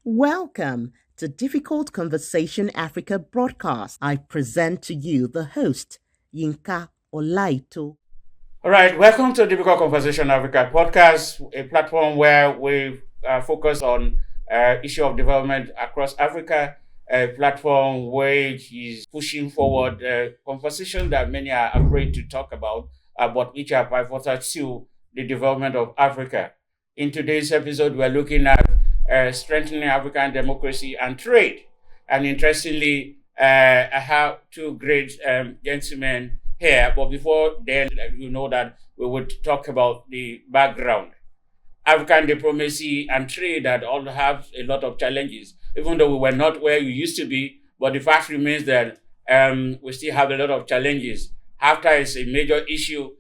Welcome to Difficult Conversation Africa broadcast. I present to you the host, Yinka Olaito. All right, welcome to Difficult Conversation Africa podcast, a platform where we focus on issue of development across Africa, a platform which is pushing forward conversation that many are afraid to talk about, but which are pivotal to the development of Africa. In today's episode, we're looking at strengthening African democracy and trade. And interestingly, I have two great gentlemen here, but before then, you know that we would talk about the background. African diplomacy and trade that all have a lot of challenges, even though we were not where we used to be, but the fact remains that we still have a lot of challenges. After is a major issue,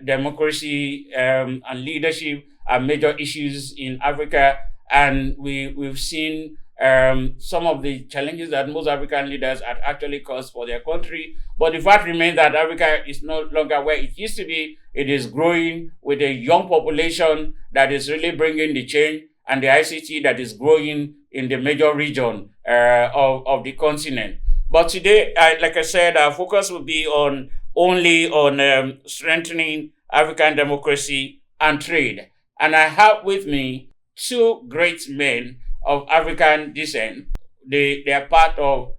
democracy and leadership are major issues in Africa, and we've seen some of the challenges that most African leaders had actually caused for their country. But the fact remains that Africa is no longer where it used to be. It is growing with a young population that is really bringing the change, and the ICT that is growing in the major region of the continent. But today, like I said, our focus will be only on strengthening African democracy and trade. And I have with me two great men of African descent. They are part of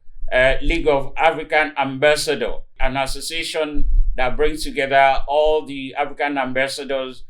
League of African Ambassadors, an association that brings together all the African ambassadors,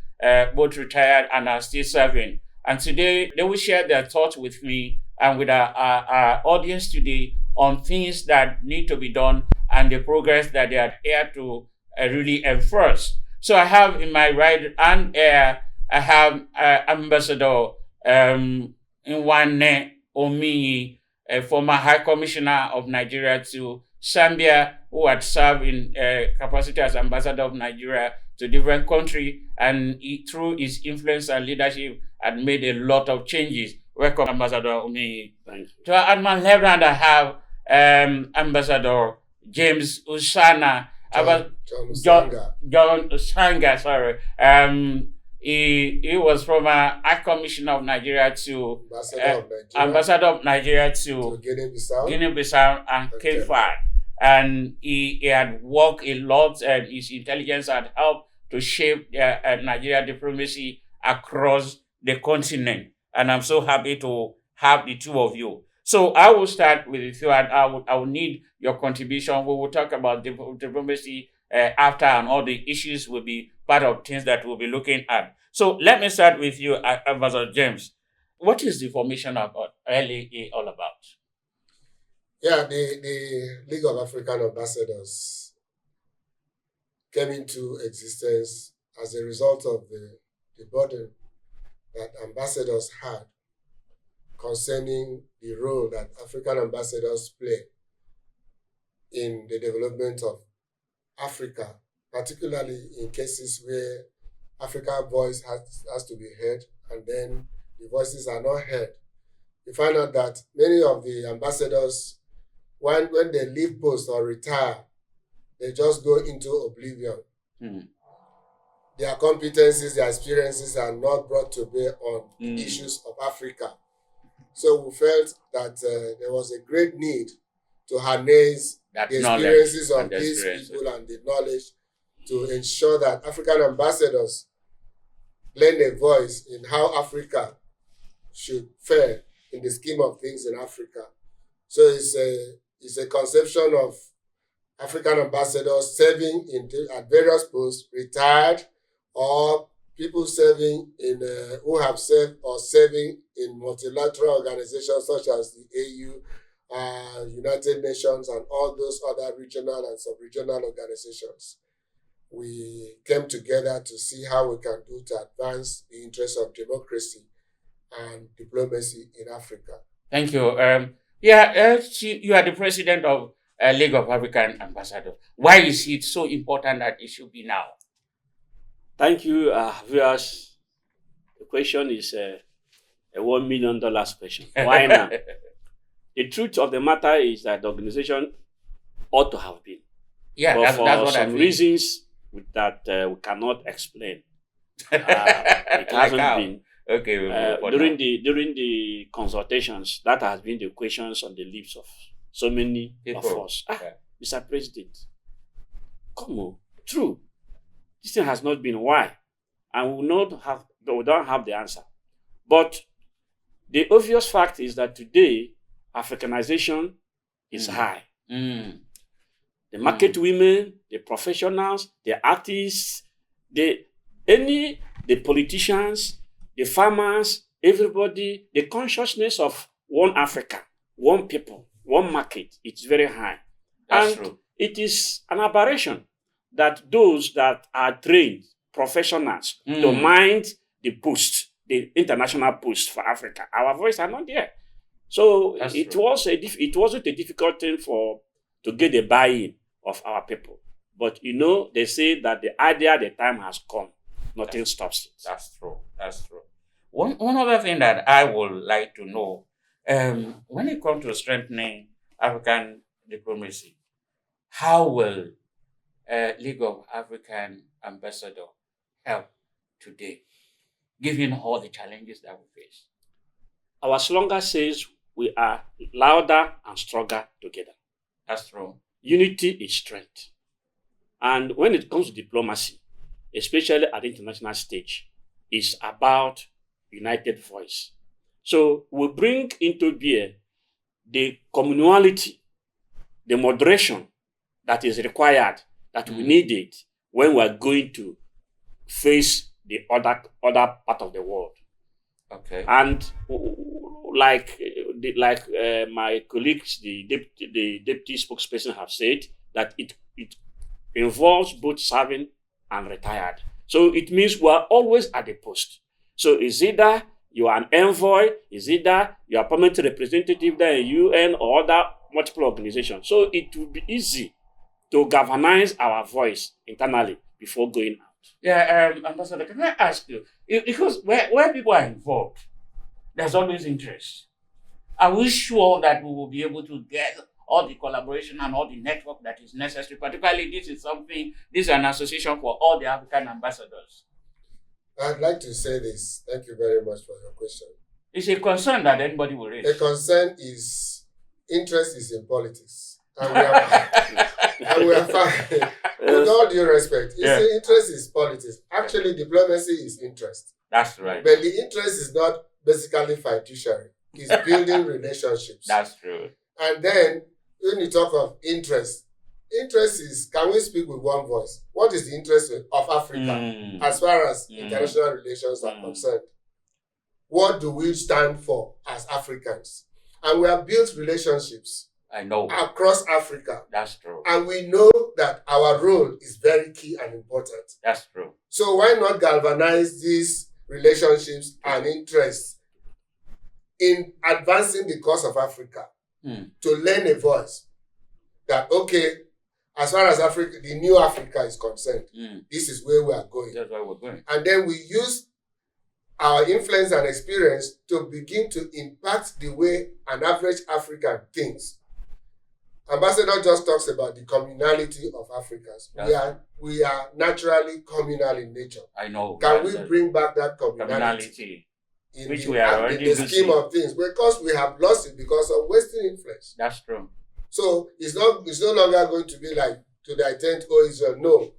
both retired and are still serving. And today, they will share their thoughts with me and with our audience today on things that need to be done and the progress that they are here to really enforce. So I have in my right hand here, I have Ambassador Nwane Omiyi, a former High Commissioner of Nigeria to Zambia, who had served in capacity as Ambassador of Nigeria to different countries, and through his influence and leadership had made a lot of changes. Welcome, Ambassador Omiyi. Thank you. At my left hand, I have Ambassador James Usana. John Usanga, sorry. He was from a High Commissioner of Nigeria to Ambassador of Nigeria to Guinea-Bissau and Cape Verde. And he had worked a lot, and his intelligence had helped to shape Nigeria diplomacy across the continent. And I'm so happy to have the two of you. So I will start with the two, and I will need your contribution. We will talk about diplomacy after, and all the issues will be part of things that we'll be looking at. So let me start with you, Ambassador James. What is the formation of LAA all about? Yeah, the League of African Ambassadors came into existence as a result of the burden that ambassadors had concerning the role that African ambassadors play in the development of Africa, particularly in cases where African voice has to be heard, and then the voices are not heard. You find out that many of the ambassadors, when they leave post or retire, they just go into oblivion. Their competencies, their experiences are not brought to bear on issues of Africa. So we felt that there was a great need to harness the experiences of these people and the knowledge to ensure that African ambassadors lend a voice in how Africa should fare in the scheme of things in Africa. So it's a conception of African ambassadors serving at various posts, retired, or people serving in who have served or serving in multilateral organizations such as the AU, United Nations, and all those other regional and sub-regional organizations. We came together to see how we can do to advance the interests of democracy and diplomacy in Africa. Thank you. You are the president of League of African Ambassadors. Why is it so important that it should be now? Thank you, viewers. The question is a $1 million question. Why now? The truth of the matter is that the organization ought to have been. Yeah, but that's what for some reasons, that we cannot explain. It hasn't been. Okay, during the consultations, that has been the questions on the lips of so many people. Of us. Mr. President, come on, true. This thing has not been why, and we don't have the answer. But the obvious fact is that today Africanization is high. The market women, the professionals, the artists, the politicians, the farmers, everybody, the consciousness of one Africa, one people, one market, it's very high. That's and true. It is an aberration that those that are trained professionals to mind the post, the international post for Africa, our voice are not there. So it wasn't a difficult thing to get the buy-in of our people. But they say that the idea, the time has come. Nothing stops it. That's true. That's true. One other thing that I would like to know, when it comes to strengthening African diplomacy, how will League of African Ambassadors help today, given all the challenges that we face? Our slogan says we are louder and stronger together. That's true. Unity is strength. And when it comes to diplomacy, especially at the international stage, it's about united voice. So we bring into bear the communality, the moderation that is required, that we needed when we are going to face the other part of the world. Okay. And like my colleagues, the deputy spokesperson have said, that it involves both serving and retired. So it means we are always at the post. So is either you are an envoy, is either you are permanent representative there in UN or other multiple organizations. So it will be easy to galvanize our voice internally before going out. Yeah, Ambassador, can I ask you, because where people are involved, there's always interest. Are we sure that we will be able to get all the collaboration and all the network that is necessary? Particularly, this is an association for all the African ambassadors. I'd like to say this. Thank you very much for your question. It's a concern that anybody will raise. The concern is interest is in politics. And we are fine. With all due respect, interest is politics. Actually, diplomacy is interest. That's right. But the interest is not basically fiduciary. It's building relationships. That's true. And then, when you talk of interest is, can we speak with one voice? What is the interest of Africa as far as international relations are concerned? What do we stand for as Africans? And we have built relationships across Africa. That's true. And we know that our role is very key and important. That's true. So why not galvanize these relationships and interests in advancing the cause of Africa to lend a voice that, okay, as far as Africa, the new Africa is concerned, this is where we are going. That's where we're going. And then we use our influence and experience to begin to impact the way an average African thinks. Ambassador just talks about the communality of Africans. We are naturally communal in nature. I know. Can we bring back that communality? Which we are already in the scheme of things, because we have lost it because of Western influence. That's true. So it's no longer going to be like to the extent, oh, Israel. No.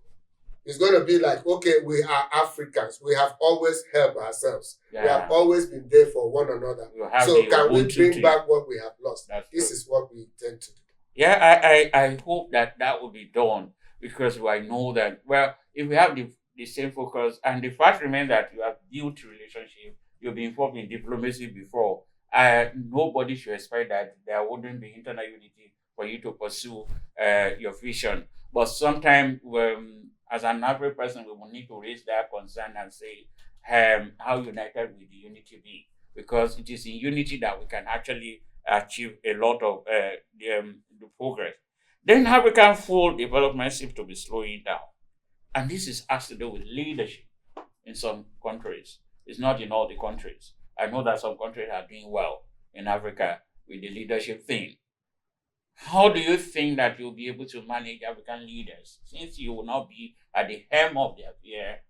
It's going to be like, okay, we are Africans. We have always helped ourselves. Yeah. We have always been there for one another. So can we bring back what we have lost? This is what we intend to do. Yeah, I hope that will be done, because I know that, well, if we have the same focus, and the fact remains that you have built relationship, you've been involved in diplomacy before, nobody should expect that there wouldn't be internal unity for you to pursue your vision. But sometimes, as an average person, we will need to raise that concern and say, how united will the unity be? Because it is in unity that we can actually achieve a lot of the progress. Then African full development seems to be slowing down. And this has to do with leadership in some countries. It's not in all the countries. I know that some countries are doing well in Africa with the leadership thing. how do you think that you'll be able to manage African leaders since you will not be at the helm of the affair?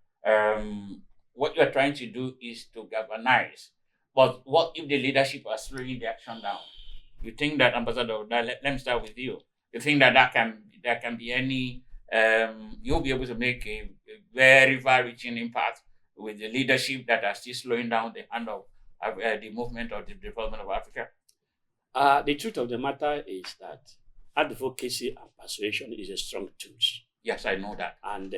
What you're trying to do is to galvanize. But what if the leadership are slowing the action down? You think that, Ambassador, let me start with you. You think that there can be any, you'll be able to make a very far-reaching impact with the leadership that are still slowing down the hand of the movement of the development of Africa? The truth of the matter is that advocacy and persuasion is a strong tool. Yes, I know that. And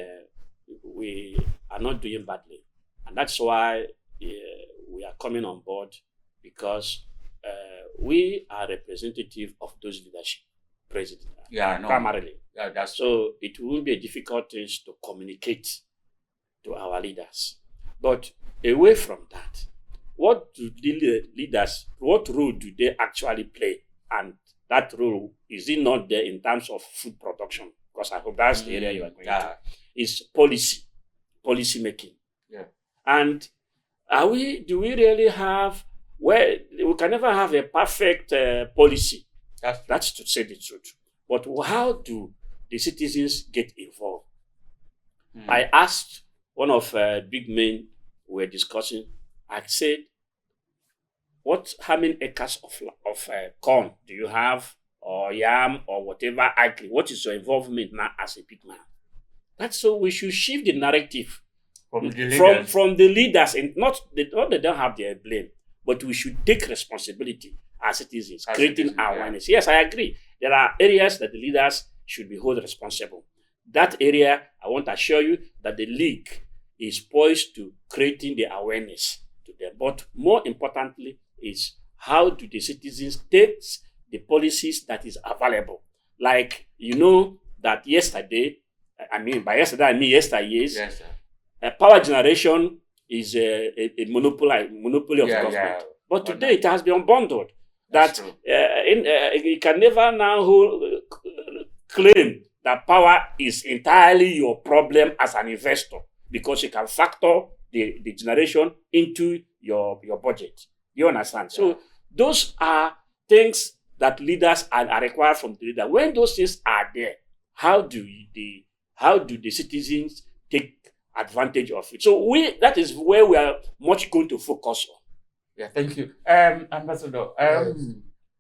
we are not doing badly. And that's why we are coming on board, because we are representative of those leadership, president, primarily. Yeah, that's so it will be a difficult thing to communicate to our leaders. But away from that, what do the leaders, what role do they actually play? And that role, is it not there in terms of food production? Because I hope that's the area you are going to. Is policy making. Yeah. And do we really have, we can never have a perfect policy. That's to say the truth. But how do the citizens get involved? I asked one of big men we were discussing, I said, how many acres of corn do you have, or yam, or whatever agri? What is your involvement now as a big man? That's so we should shift the narrative from the leaders, and not they don't have their blame, but we should take responsibility as citizens, creating awareness. Yes, I agree. There are areas that the leaders should be held responsible. That area, I want to assure you that the league is poised to creating the awareness to them. But more importantly is, how do the citizens take the policies that is available? Like, you know that yesterday, by yesterday I mean yesteryears, yes, sir. Power generation is a monopoly of government. Yeah. But today it has been unbundled. That you can never now claim that power is entirely your problem as an investor, because you can factor the generation into your budget. You understand? So those are things that leaders are required from the leader. When those things are there, how do the citizens take advantage of it? So that is where we are much going to focus on. Yeah, thank you. Ambassador,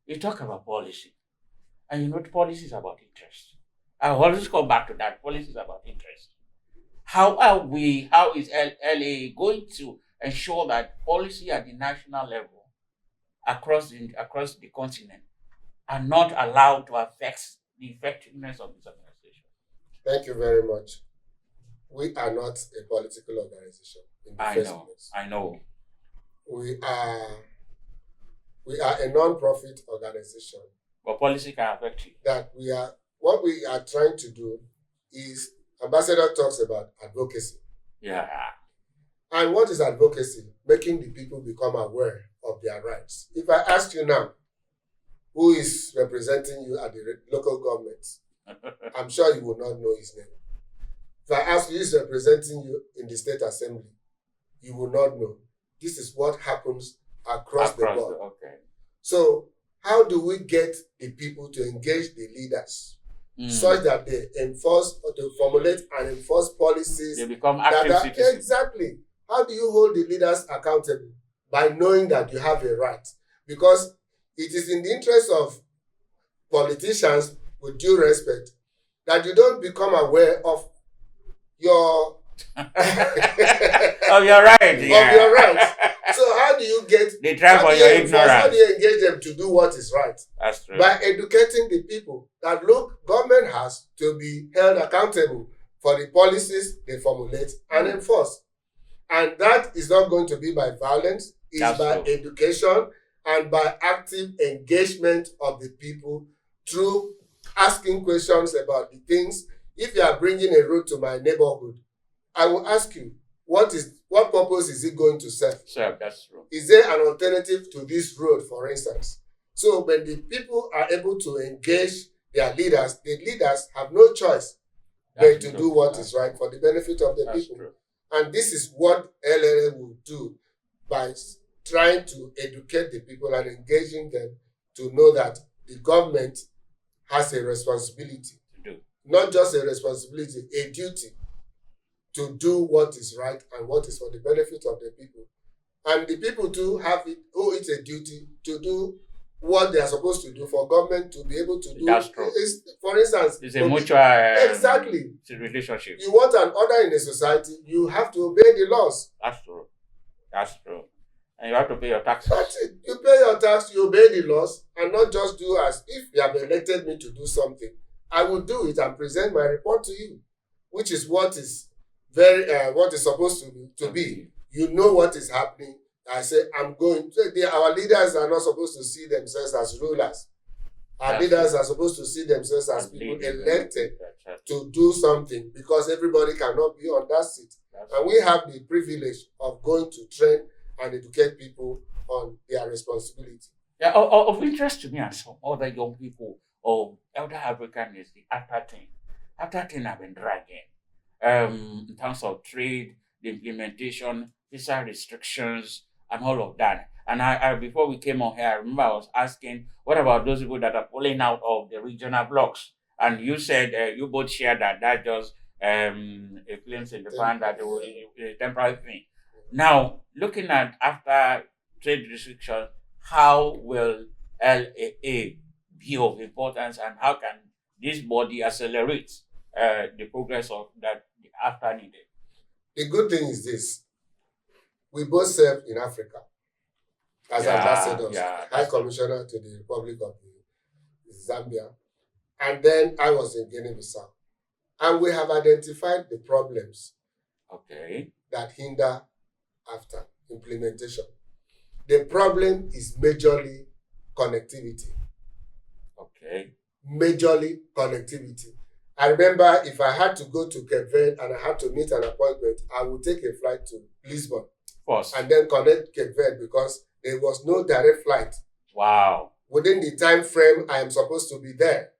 you talk about policy, and policy is about interest. I always come back to that. Policy is about interest. How is LA going to ensure that policy at the national level across the continent are not allowed to affect the effectiveness of this organization? Thank you very much. We are not a political organization in the first place. I know. We are a non-profit organization. But policy can affect you. What we are trying to do is, Ambassador talks about advocacy. Yeah. And what is advocacy? Making the people become aware of their rights. If I ask you now, who is representing you at the local government, I'm sure you will not know his name. If I ask you who is representing you in the state assembly, you will not know. This is what happens across the board. Okay. So how do we get the people to engage the leaders such that they enforce, or to formulate and enforce policies? They become active citizens. Exactly. How do you hold the leaders accountable? By knowing that you have a right. Because it is in the interest of politicians, with due respect, that you don't become aware of your of your rights. Of your rights. So how do you get they try for your ignorance? How do you engage them to do what is right? That's true. By educating the people that, look, government has to be held accountable for the policies they formulate and enforce. And that is not going to be by violence, it's by education and by active engagement of the people through asking questions about the things. If you are bringing a road to my neighborhood, I will ask you, what purpose is it going to serve? Sure, that's true. Is there an alternative to this road, for instance? So when the people are able to engage their leaders, the leaders have no choice but to do what is right for the benefit of the people. True. And this is what LLA will do by trying to educate the people and engaging them to know that the government has a responsibility to do. Not just a responsibility, a duty to do what is right and what is for the benefit of the people. And the people too owe it a duty to do what they are supposed to do for government to be able to do. That's true. For instance, it's a mutual exactly relationship. You want an order in a society, you have to obey the laws. That's true. That's true. And you have to pay your taxes. That's it. You pay your tax, you obey the laws, and not just do as if you have elected me to do something. I will do it and present my report to you, which is what is what is supposed to be. You know what is happening. I say, I'm going to. Our leaders are not supposed to see themselves as rulers. Our leaders are supposed to see themselves as people elected to do something, because everybody cannot be on that seat. And we have the privilege of going to train and educate people on their responsibility. Yeah, of interest to me and some other young people of elder African is the Afcta thing. Afcta thing have been dragging. In terms of trade, the implementation, visa restrictions, and all of that. And I before we came on here, I remember I was asking, what about those people that are pulling out of the regional blocks? And you said you both shared that just a glimpse in the pan, that it was a temporary thing. Now, looking at after trade restrictions, how will LAA be of importance, and how can this body accelerate the progress of that after needed? The good thing is this: we both served in Africa as ambassadors, High Commissioner to the Republic of Zambia, and then I was in Guinea-Bissau. And we have identified the problems that hinder Afcta implementation. The problem is majorly connectivity. Majorly connectivity. I remember if I had to go to Cape Verde and I had to meet an appointment, I would take a flight to Lisbon and then connect Cape Verde, because there was no direct flight. Wow. Within the time frame I am supposed to be there.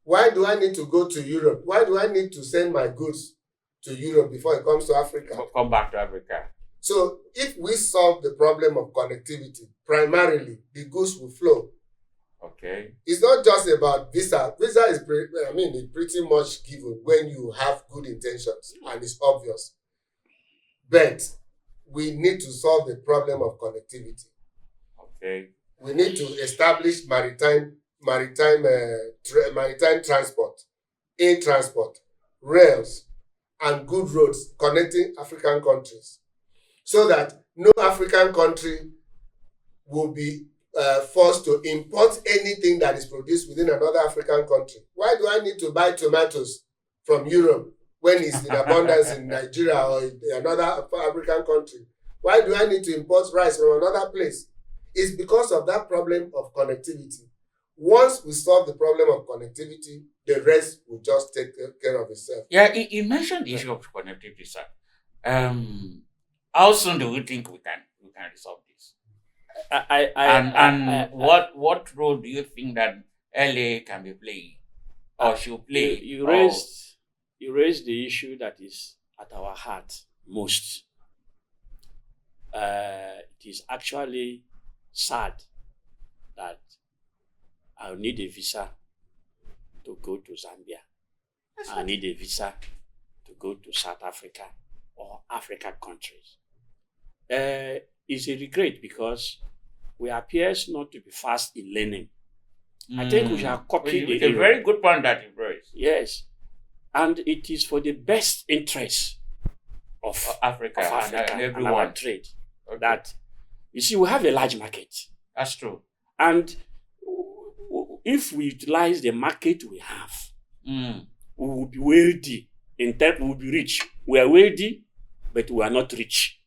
Why do I need to go to Europe? Why do I need to send my goods to Europe before it comes to Africa? Come back to Africa. So if we solve the problem of connectivity, primarily the goods will flow. It's not just about visa. Visa is, it's pretty much given when you have good intentions and it's obvious. But we need to solve the problem of connectivity. We need to establish maritime transport, air transport, rails, and good roads connecting African countries, so that no African country will be forced to import anything that is produced within another African country. Why do I need to buy tomatoes from Europe when it's in abundance in Nigeria or in another African country? Why do I need to import rice from another place? It's because of that problem of connectivity. Once we solve the problem of connectivity, the rest will just take care of itself. Yeah, you mentioned the issue of connectivity, sir. How soon do you think we can resolve this? What role do you think that LA can be playing or should play? You raised the issue that is at our heart most. It is actually sad that I'll need a visa to go to Zambia. I need a visa to go to South Africa or African countries. It's a regret because we appears not to be fast in learning. I think we shall copy the very good point that you raised. Yes. And it is for the best interest of Africa and everyone. And our trade. That, you see, we have a large market. That's true. And if we utilize the market we have, we will be wealthy. In time, we will be rich. We are wealthy, but we are not rich.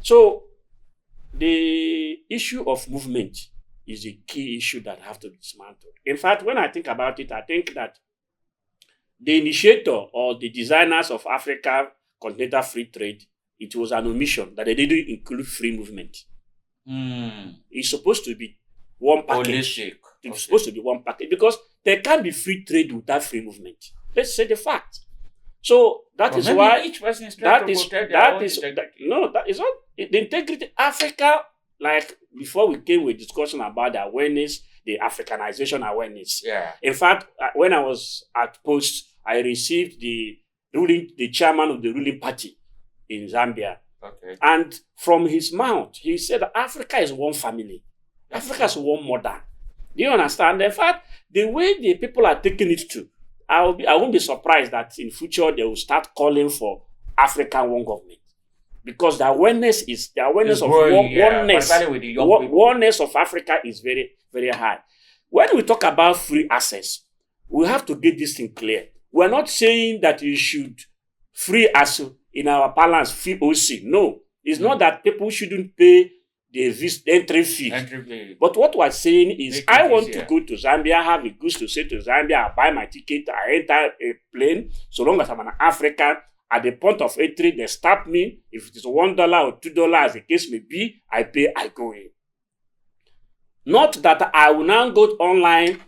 So, the issue of movement is a key issue that have to be dismantled. In fact, when I think about it, I think that the initiator or the designers of Africa Continental Free Trade, it was an omission that they didn't include free movement. It's supposed to be one package. It's supposed to be one package because there can't be free trade without free movement. Let's say the fact. So that is why each person is that is not the integrity. Africa like before we came with discussion about the awareness, the Africanization awareness. Yeah. In fact, when I was at post, I received the chairman of the ruling party in Zambia. Okay. And from his mouth, he said that Africa is one family. Africa is one mother. Do you understand? In fact, the way the people are taking it to, I won't be surprised that in future they will start calling for African one government. Because the awareness of growing, oneness, with the young people. oneness of Africa is very, very high. When we talk about free access, we have to get this thing clear. We're not saying that you should free as in our balance free OC. No, it's not that people shouldn't pay the entry fee. But what we're saying is, I want to go to Zambia, have a goods to say to Zambia, I buy my ticket, I enter a plane, so long as I'm an African. At the point of entry, they stop me. If it is $1 or $2, as the case may be, I pay, I go in. Not that I will now go online,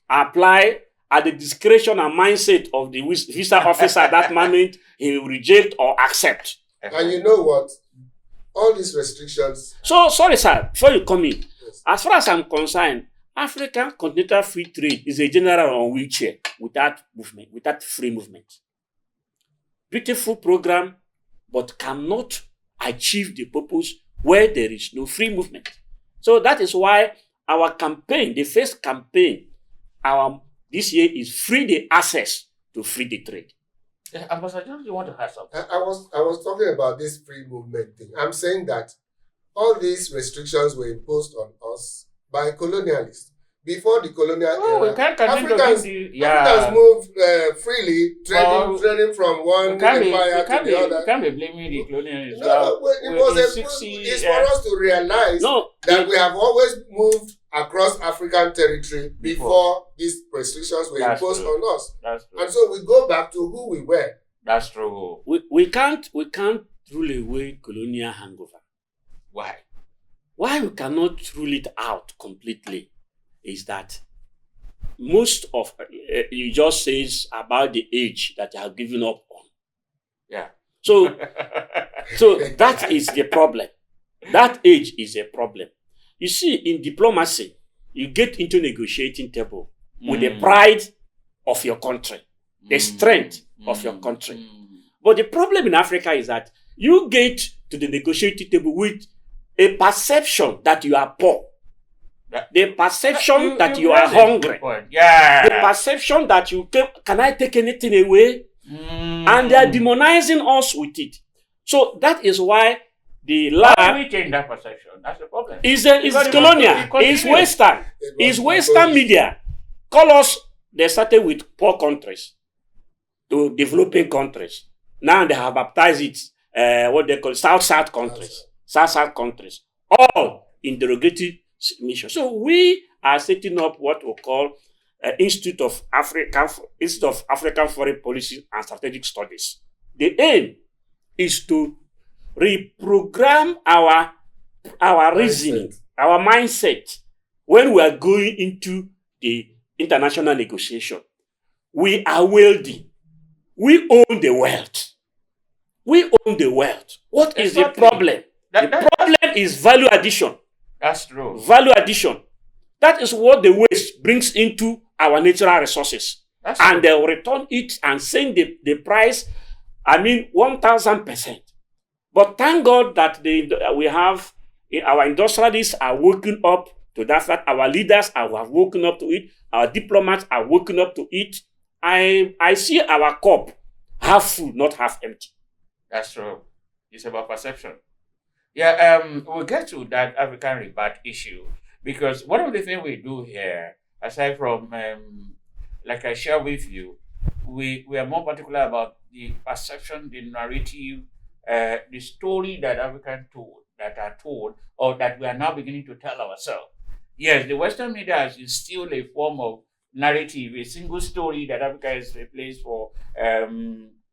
apply at the discretion and mindset of the visa officer at that moment, he will reject or accept. And you know what? All these restrictions. So, sorry, sir, before you come in, yes. As far as I'm concerned, African continental free trade is a general on wheelchair without movement, without free movement. Beautiful program, but cannot achieve the purpose where there is no free movement. So that is why our campaign, the first campaign, this year is free the access to free the trade. Ambassador, you want to have something? I was talking about this free movement thing. I'm saying that all these restrictions were imposed on us by colonialists. Before the colonial era, Africans moved freely, trading from one empire to the other. You can't be blaming the colonialists. It's for us to realize that we have always moved across African territory before these restrictions were imposed on us. That's true. And so we go back to who we were. That's true. We can't rule away colonial hangover. Why? Why we cannot rule it out completely is that most of you just says about the age that you have given up on. Yeah. So that is the problem. That age is a problem. You see, in diplomacy, you get into negotiating table with the pride of your country, the strength of your country. But the problem in Africa is that you get to the negotiating table with a perception that you are poor. The perception that you are hungry. Yeah. The perception that can I take anything away? And they are demonizing us with it. So that is why the lie. How do we change that perception? That's the problem. Is colonial. It's Western. It's Western media. They started with poor countries to developing countries. Now they have baptized it, what they call South countries. South countries. All in derogatory mission. So we are setting up what we call Institute of African Foreign Policy and Strategic Studies. The aim is to reprogram our reasoning, our mindset when we are going into the international negotiation. We are wealthy. We own the wealth. We own the wealth. What is the problem? The problem is value addition. That's true. Value addition. That is what the West brings into our natural resources. And they will return it and send the price, 1,000%. But thank God that we have, our industrialists are waking up to that fact. Our leaders have woken up to it. Our diplomats are waking up to it. I see our cup half full, not half empty. That's true. It's about perception. Yeah, we'll get to that African rebate issue, because one of the things we do here, aside from, like I share with you, we are more particular about the perception, the narrative, the story that African are told, or that we are now beginning to tell ourselves. Yes, the Western media has instilled a form of narrative, a single story that Africa is a place for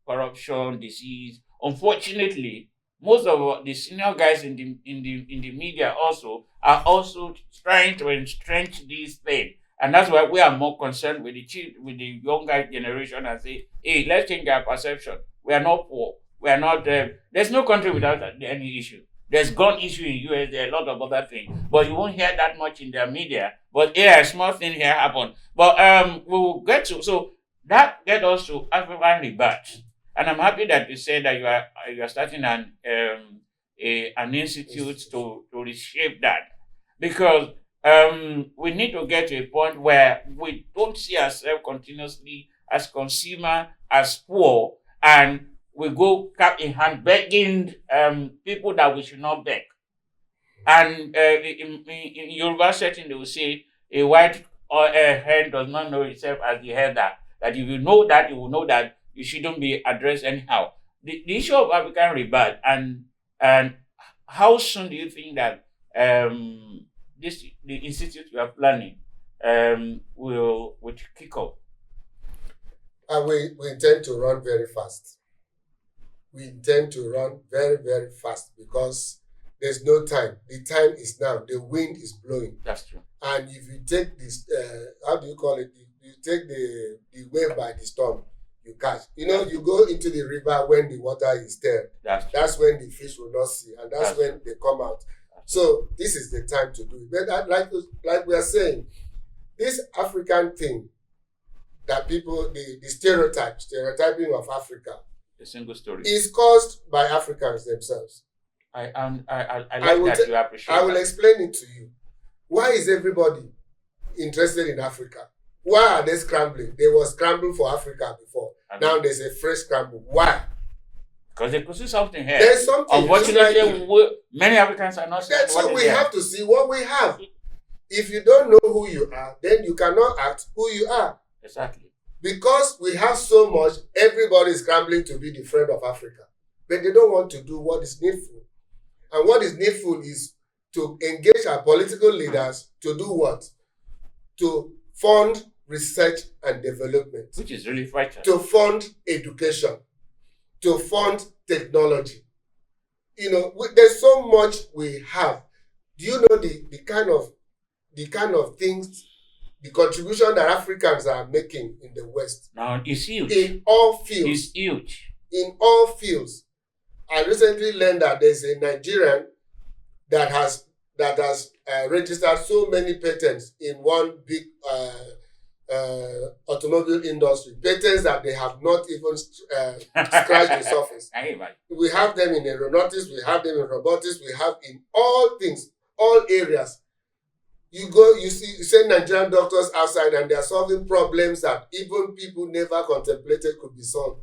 corruption, disease. Unfortunately, most of the senior guys in the media also are also trying to entrench this thing, and that's why we are more concerned with the younger generation and say, hey, let's change our perception. We are not poor. We are not. There's no country without any issue. There's gun issue in US, there are a lot of other things, but you won't hear that much in their media. But yeah, a small thing here happened. But we will get to, so that get us to African rebirth. And I'm happy that you said that you are starting an institute to reshape that, because we need to get to a point where we don't see ourselves continuously as consumer, as poor, and we go cap in hand begging people that we should not beg. And in Yoruba setting, they will say a white or a hen does not know itself as the header. That if you know that, you will know that you shouldn't be addressed anyhow. The issue of African rebirth and how soon do you think that the institute you are planning will kick off? We intend to run very fast. We intend to run very, very fast because there's no time. The time is now. The wind is blowing. That's true. And if you take this, how do you call it? You take the wave by the storm, you catch. You know, you go into the river when the water is stirred. That's when the fish will not see, and that's when they come out. So this is the time to do it. But like we are saying, this African thing that people, the stereotyping of Africa, a single story, is caused by Africans themselves. I like that you appreciate. I will explain it to you. Why is everybody interested in Africa? Why are they scrambling? They were scrambling for Africa before. Now there's a fresh scramble. Why? Because they could see something here. There's something. Unfortunately, many Africans are not seeing so we have to see what we have. If you don't know who you are, then you cannot act who you are. Exactly. Because we have so much, everybody is scrambling to be the friend of Africa. But they don't want to do what is needful. And what is needful is to engage our political leaders to do what? To fund research and development. Which is really vital. To fund education. To fund technology. You know, there's so much we have. Do you know the kind of things, the contribution that Africans are making in the West? Now, it's huge. In all fields. It's huge. In all fields. I recently learned that there's a Nigerian that has registered so many patents in one big automobile industry. Patents that they have not even scratched the surface. We have them in aeronautics, we have them in robotics, we have in all things, all areas. You send Nigerian doctors outside and they are solving problems that even people never contemplated could be solved.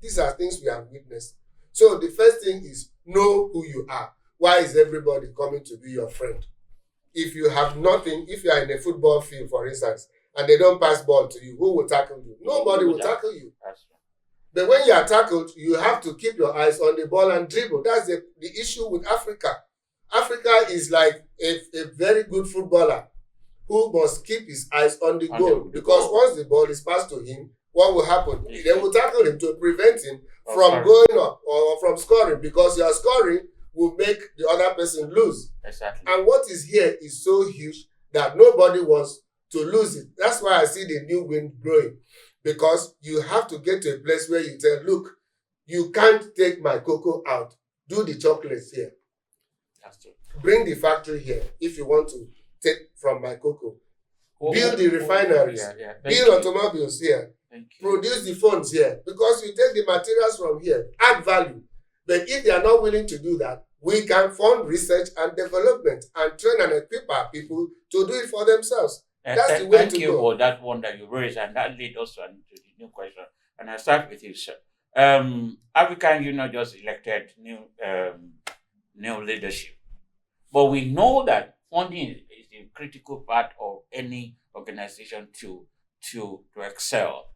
These are things we have witnessed. So the first thing is know who you are. Why is everybody coming to be your friend? If you have nothing, if you are in a football field, for instance, and they don't pass ball to you, who will tackle you? Nobody will tackle you. But when you are tackled, you have to keep your eyes on the ball and dribble. That's the issue with Africa. Africa is like a very good footballer who must keep his eyes on the goal. Because once the ball is passed to him, what will happen? They will tackle him to prevent him from going up or from scoring, because your scoring will make the other person lose. Exactly. And what is here is so huge that nobody wants to lose it. That's why I see the new wind blowing, because you have to get to a place where you tell, look, you can't take my cocoa out. Do the chocolates here. That's true. Bring the factory here if you want to take from my cocoa. Build the refineries. Build automobiles here. Produce the phones here, because you take the materials from here, add value. But if they are not willing to do that, we can fund research and development and train and equip our people to do it for themselves. That's the way to go. Thank you for that one that you raised, and that leads us to the new question. And I start with you, sir. African Union just elected new leadership, but we know that funding is a critical part of any organization to excel.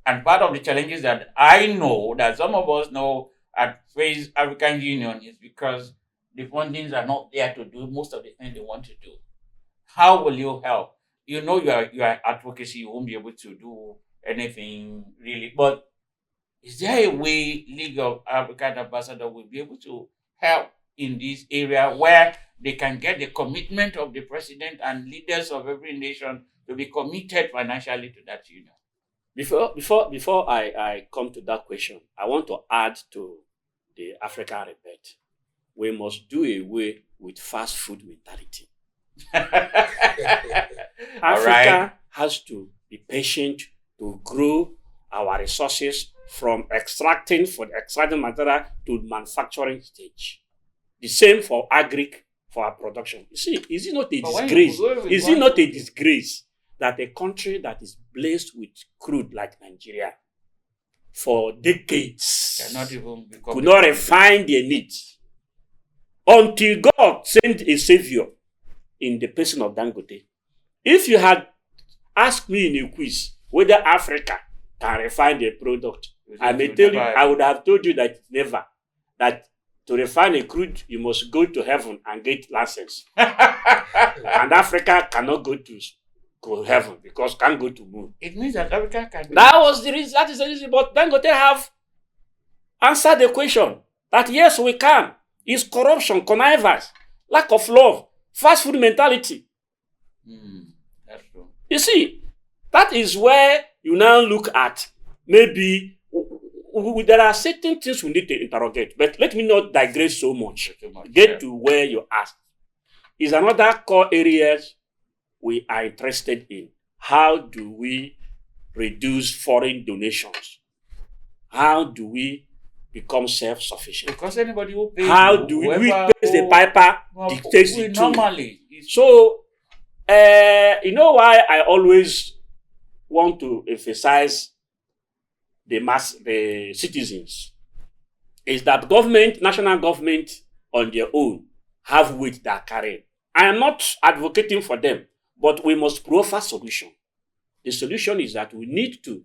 And part of the challenges that I know, that some of us know at face African Union, is because the fundings are not there to do most of the things they want to do. How will you help? You know, your advocacy, you won't be able to do anything really. But is there a way League of African Ambassadors will be able to help in this area where they can get the commitment of the president and leaders of every nation to be committed financially to that union? Before I come to that question, I want to add to the African rebirth. we must do away with fast food mentality. Africa has to be patient to grow our resources from extracting material to manufacturing stage. The same for for our production. You see, is it not a disgrace? Is it not a disgrace that a country that is blessed with crude like Nigeria for decades could not refine their needs until God sent a savior in the person of Dangote? If you had asked me in a quiz whether Africa can refine their product, I may tell you, I would have told you that never. That to refine a crude, you must go to heaven and get license. And Africa cannot go to heaven because can't go to moon. It means that Africa can. That is the reason. But Dangote have answered the question that yes, we can. It's corruption, connivance, lack of love, fast food mentality. That's true. You see, that is where you now look at maybe there are certain things we need to interrogate, but let me not digress so much. Get to where you asked. Is another core areas we are interested in. How do we reduce foreign donations? How do we become self-sufficient? Because anybody who pays how do we pays the piper dictates the tune. Normally. So, you know why I always want to emphasize the citizens is that national government on their own have weight that carry. I am not advocating for them, but we must proffer solution. The solution is that we need to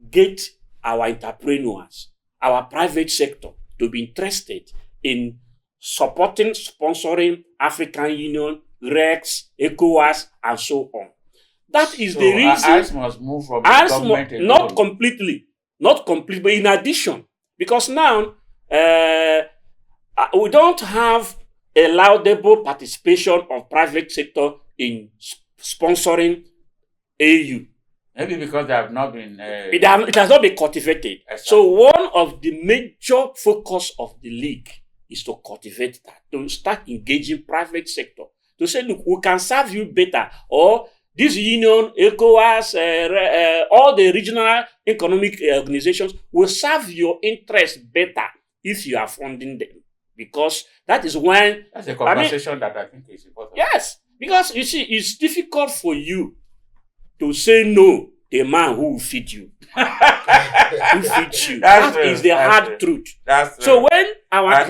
get our entrepreneurs, our private sector to be interested in supporting, sponsoring African Union, REX, ECOWAS, and so on. That is the reason. Ours must move from the government alone. Not completely, but in addition, because now we don't have a laudable participation of private sector in sponsoring AU. Maybe because they have not been. It has not been cultivated. Exactly. So one of the major focus of the league is to cultivate that, to start engaging private sector, to say, look, we can serve you better, or this union, ECOWAS, all the regional economic organizations will serve your interest better if you are funding them. Because that is when... That's a conversation that I think is important. Yes. Because, you see, it's difficult for you to say no to the man who will feed you. Who feeds you. That is the hard truth. So when our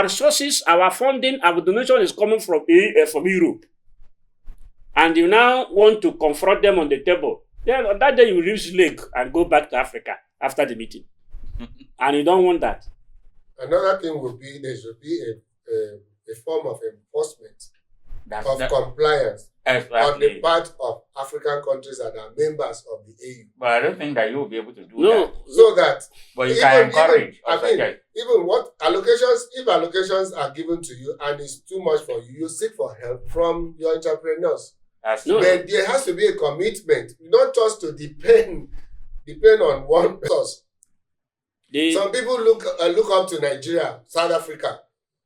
resources, our funding, our donation is coming from Europe, and you now want to confront them on the table, then on that day you lose leg and go back to Africa after the meeting. And you don't want that. Another thing would be there should be a form of enforcement compliance on the part of African countries that are members of the AU. But I don't think that you will be able to do that. So that, but you can encourage. Even what allocations, if allocations are given to you and it's too much for you, you seek for help from your entrepreneurs. But there has to be a commitment, not just to depend on one source. Some people look up to Nigeria, South Africa,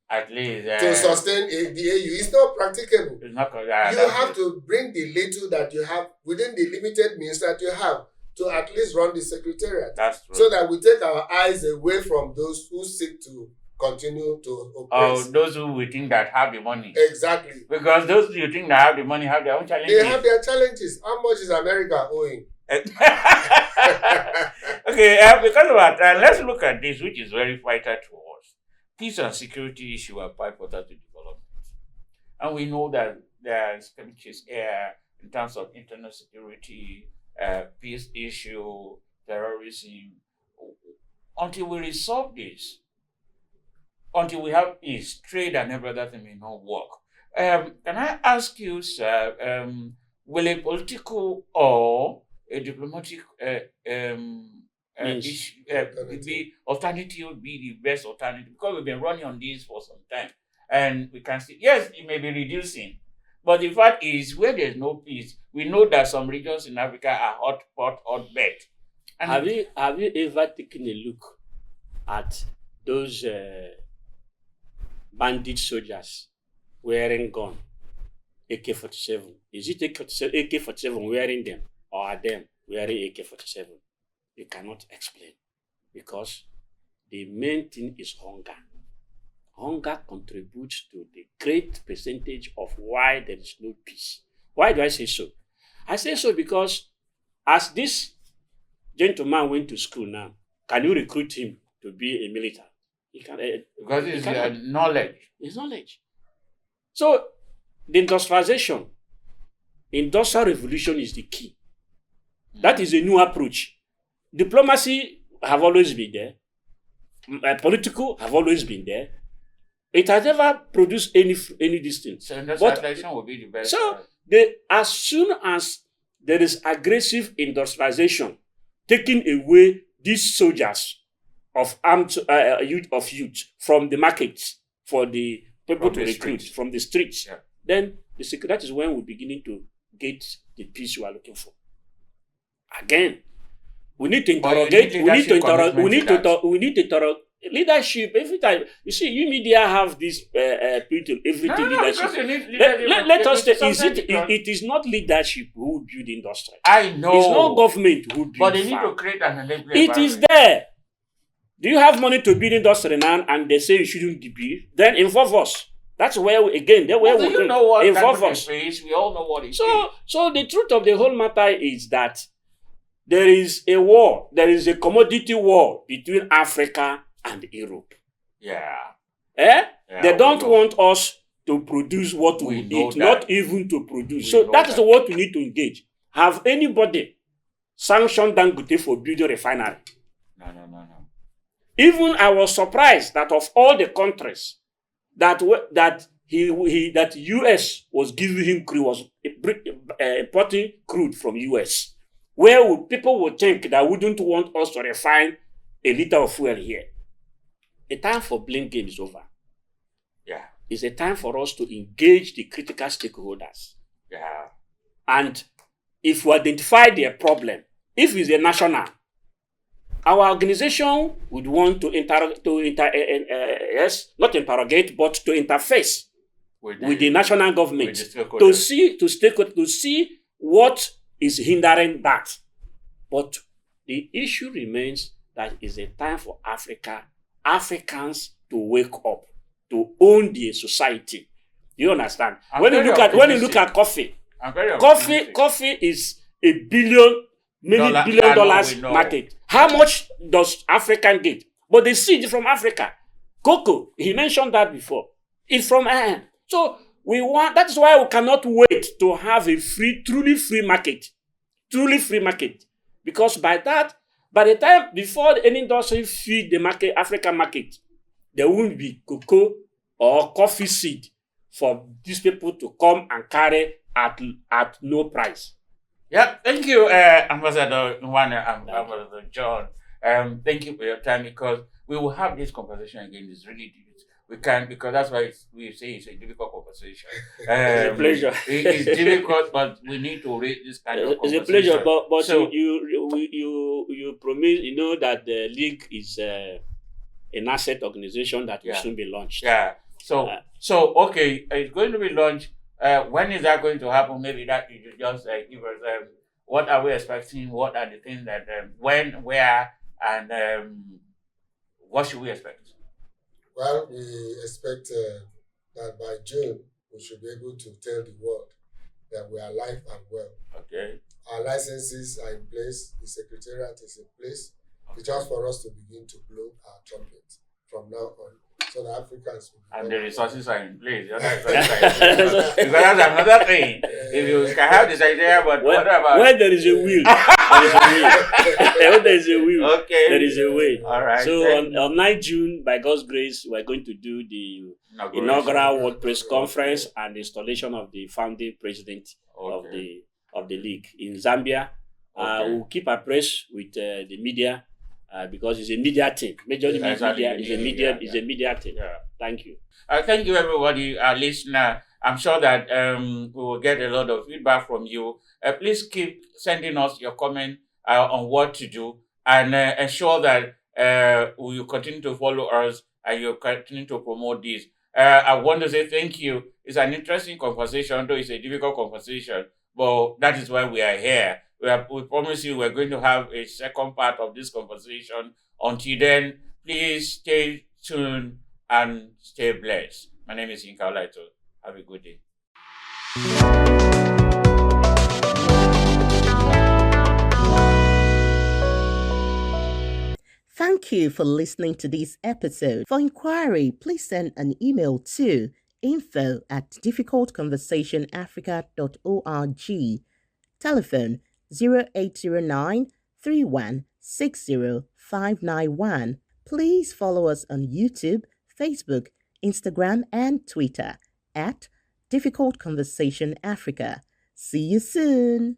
at least to sustain the AU. It's not practicable. It's not, you have to bring the little that you have within the limited means that you have to at least run the secretariat. That's true. So that we take our eyes away from those who seek to continue to oppress. Those who we think that have the money. Exactly. Because those who you think that have the money have their own challenges. They have their challenges. How much is America owing? Okay, because of that, let's look at this, which is very vital to us. Peace and security issue are quite important to development. And we know that there are skirmishes in terms of internal security, peace issue, terrorism. Until we resolve this, until we have peace, trade and every other thing may not work. Can I ask you, sir, will a political or a diplomatic issue, alternative be the best alternative? Because we've been running on this for some time, and we can see, yes, it may be reducing, but the fact is, where there's no peace, we know that some regions in Africa are hotbed. And have you ever taken a look at those bandit soldiers wearing gun, AK-47. Is it AK-47 wearing them, or are them wearing AK-47? You cannot explain, because the main thing is hunger. Hunger contributes to the great percentage of why there is no peace. Why do I say so? I say so because as this gentleman went to school now, can you recruit him to be a military? He can, because it's knowledge. It's knowledge. So the industrial revolution is the key. That is a new approach. Diplomacy have always been there. Political have always been there. It has never produced any distance. So industrialization will be the best. So as soon as there is aggressive industrialization, taking away these soldiers of armed youth from the markets for the people to recruit from the streets, then that is when we're beginning to get the peace we are looking for. Again, we need to interrogate. We need to interrogate leadership. Every time you see, you media have this everything leadership. Let us say, it is not leadership who build industry. I know it's not government who build. But they need to create an enabling It is there. Do you have money to build industry now, and they say you shouldn't build? Then involve us. That's where we know what involve us. We all know what it is. So the truth of the whole matter is that there is a war. There is a commodity war between Africa and Europe. They don't want us to produce what we eat, not even to produce. So that is what we need to engage. Have anybody sanctioned Dangote for building a refinery? No. Even I was surprised that of all the countries that US was giving him crude, was importing crude from US, where people would think that wouldn't want us to refine a liter of fuel here. The time for blame game is over. It's a time for us to engage the critical stakeholders. And if we identify their problem, if it's a national, our organization would want to not interrogate, but to interface with the national government to see what is hindering that. But the issue remains that it's a time for Africans to wake up, to own their society. You understand? When you look at coffee is a many billion dollars market. How much does African get? But they see it from Africa. Cocoa, he mentioned that before. It's from So that is why we cannot wait to have a truly free market. Because by the time before any industry feed the market, African market, there won't be cocoa or coffee seed for these people to come and carry at no price. Thank you, Ambassador Nwana and Ambassador John. Thank you for your time, because we will have this conversation again. It's really deep. We can, because that's why we say it's a difficult conversation. It's a pleasure. It's difficult, but we need to read this kind of conversation. It's a pleasure, but so, you promise, that the league is an asset organization that will soon be launched. So okay, it's going to be launched. When is that going to happen? Maybe that you just give us what are we expecting? What are the things that when, where, and what should we expect? Well, we expect that by June we should be able to tell the world that we are alive and well. Okay. Our licenses are in place. The secretariat is in place. Okay. It's just for us to begin to blow our trumpet from now on, so the Africans will and the resources are in place. The other resources are in place. Because that's another thing. If you can have this idea, but what about when there is a will, there is a will. When there is a will, okay, there is a way. All right. So on 9 June, by God's grace, we are going to do the inaugural World Press Conference and the installation of the founding president of the league in Zambia. We'll keep abreast with the media. Because it's a media team. Majorly media is a media team. Thank you. Thank you, everybody, our listener. I'm sure that we will get a lot of feedback from you. Please keep sending us your comment on what to do, and ensure that you continue to follow us and you continue to promote this. I want to say thank you. It's an interesting conversation, though it's a difficult conversation, but that is why we are here. We promise you we're going to have a second part of this conversation. Until then, please stay tuned and stay blessed. My name is Yinka Olaito. Have a good day. Thank you for listening to this episode. For inquiry, please send an email to info@difficultconversationafrica.org. Telephone 0809 3160 591. Please follow us on YouTube, Facebook, Instagram, and Twitter at Difficult Conversation Africa. See you soon.